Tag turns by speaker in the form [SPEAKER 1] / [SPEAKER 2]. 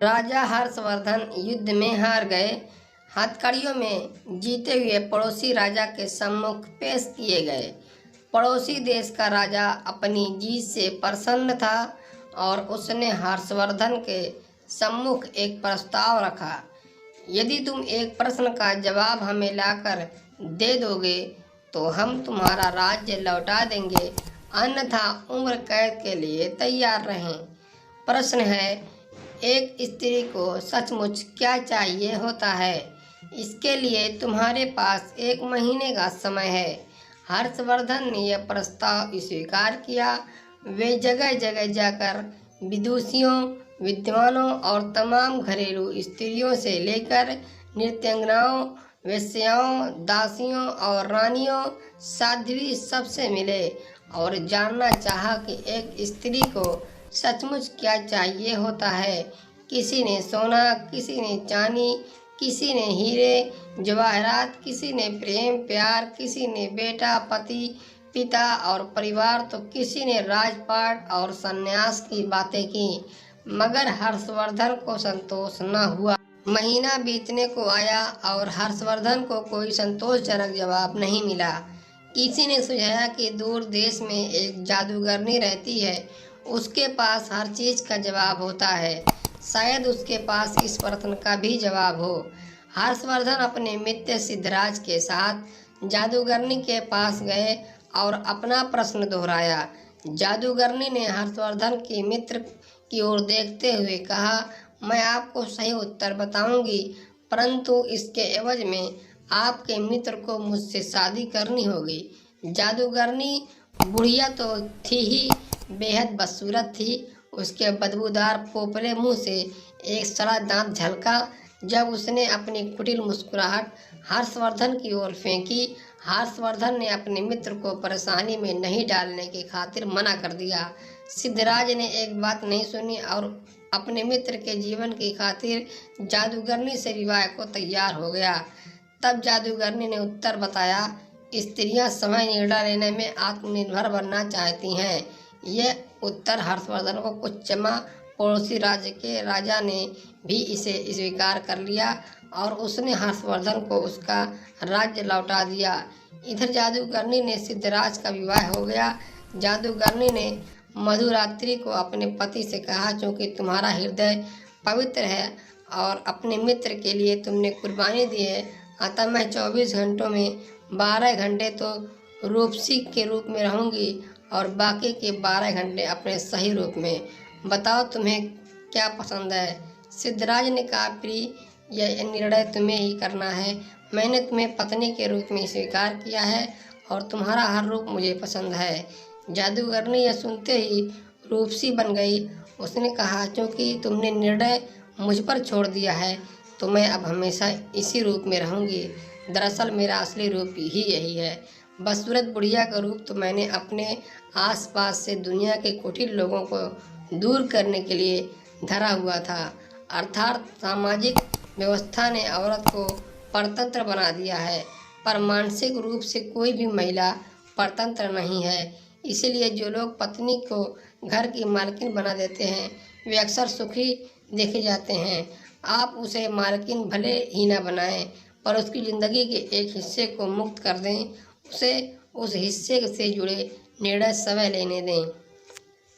[SPEAKER 1] राजा हर्षवर्धन युद्ध में हार गए। हथकड़ियों में जीते हुए पड़ोसी राजा के सम्मुख पेश किए गए। पड़ोसी देश का राजा अपनी जीत से प्रसन्न था और उसने हर्षवर्धन के सम्मुख एक प्रस्ताव रखा। यदि तुम एक प्रश्न का जवाब हमें लाकर दे दोगे तो हम तुम्हारा राज्य लौटा देंगे, अन्यथा उम्र कैद के लिए तैयार रहें। प्रश्न है, एक स्त्री को सचमुच क्या चाहिए होता है? इसके लिए तुम्हारे पास 1 महीने का समय है। हर्षवर्धन ने यह प्रस्ताव स्वीकार किया। वे जगह जगह जाकर विदुषियों, विद्वानों और तमाम घरेलू स्त्रियों से लेकर नृत्यांगनाओं, वेश्याओं, दासियों और रानियों, साध्वी सबसे मिले और जानना चाहा कि एक स्त्री को सचमुच क्या चाहिए होता है। किसी ने सोना, किसी ने चांदी, किसी ने हीरे जवाहरात, किसी ने प्रेम प्यार, किसी ने बेटा, पति, पिता और परिवार, तो किसी ने राजपाट और संन्यास की बातें की। मगर हर्षवर्धन को संतोष न हुआ। महीना बीतने को आया और हर्षवर्धन को कोई संतोषजनक जवाब नहीं मिला। किसी ने सुझाया कि दूर देश में एक जादूगरनी रहती है, उसके पास हर चीज का जवाब होता है। शायद उसके पास इस प्रश्न का भी जवाब हो। हर्षवर्धन अपने मित्र सिद्धराज के साथ जादूगरनी के पास गए और अपना प्रश्न दोहराया। जादूगरनी ने हर्षवर्धन के मित्र की ओर देखते हुए कहा, मैं आपको सही उत्तर बताऊंगी, परंतु इसके एवज में आपके मित्र को मुझसे शादी करनी होगी। जादूगरनी बुढ़िया तो थी ही, बेहद बदसूरत थी। उसके बदबूदार पोपले मुंह से एक सड़ा दांत झलका। जब उसने अपनी कुटिल मुस्कुराहट हर्षवर्धन की ओर फेंकी, हर्षवर्धन ने अपने मित्र को परेशानी में नहीं डालने की खातिर मना कर दिया। सिद्धराज ने एक बात नहीं सुनी और अपने मित्र के जीवन की खातिर जादूगरनी से विवाह को तैयार हो गया। तब जादूगरनी ने उत्तर बताया, स्त्रियां समय निर्णय लेने में आत्मनिर्भर बनना चाहती हैं। यह उत्तर हर्षवर्धन को कुछ चमा। पड़ोसी राज्य के राजा ने भी इसे स्वीकार कर लिया और उसने हर्षवर्धन को उसका राज्य लौटा दिया। इधर जादूगरनी ने सिद्धराज का विवाह हो गया। जादूगरनी ने मधुरात्रि को अपने पति से कहा, चूँकि तुम्हारा हृदय पवित्र है और अपने मित्र के लिए तुमने कुर्बानी दी है, अतः मैं 24 घंटों में 12 घंटे तो रूपसी के रूप में रहूंगी और बाकी के 12 घंटे अपने सही रूप में। बताओ तुम्हें क्या पसंद है? सिद्धराज ने कहा, प्रिय, यह निर्णय तुम्हें ही करना है। मैंने तुम्हें पत्नी के रूप में स्वीकार किया है और तुम्हारा हर रूप मुझे पसंद है। जादूगरनी यह सुनते ही रूपसी बन गई। उसने कहा, क्योंकि तुमने निर्णय मुझ पर छोड़ दिया है तो मैं अब हमेशा इसी रूप में रहूंगी। दरअसल मेरा असली रूप ही यही है। बदसूरत बुढ़िया का रूप तो मैंने अपने आसपास से दुनिया के कुटिल लोगों को दूर करने के लिए धरा हुआ था। अर्थात सामाजिक व्यवस्था ने औरत को परतंत्र बना दिया है, पर मानसिक रूप से कोई भी महिला परतंत्र नहीं है। इसलिए जो लोग पत्नी को घर की मालकिन बना देते हैं वे अक्सर सुखी देखे जाते हैं। आप उसे मालकिन भले ही न बनाएं, पर उसकी ज़िंदगी के एक हिस्से को मुक्त कर दें, उसे उस हिस्से से जुड़े निर्णय स्वयं लेने दें।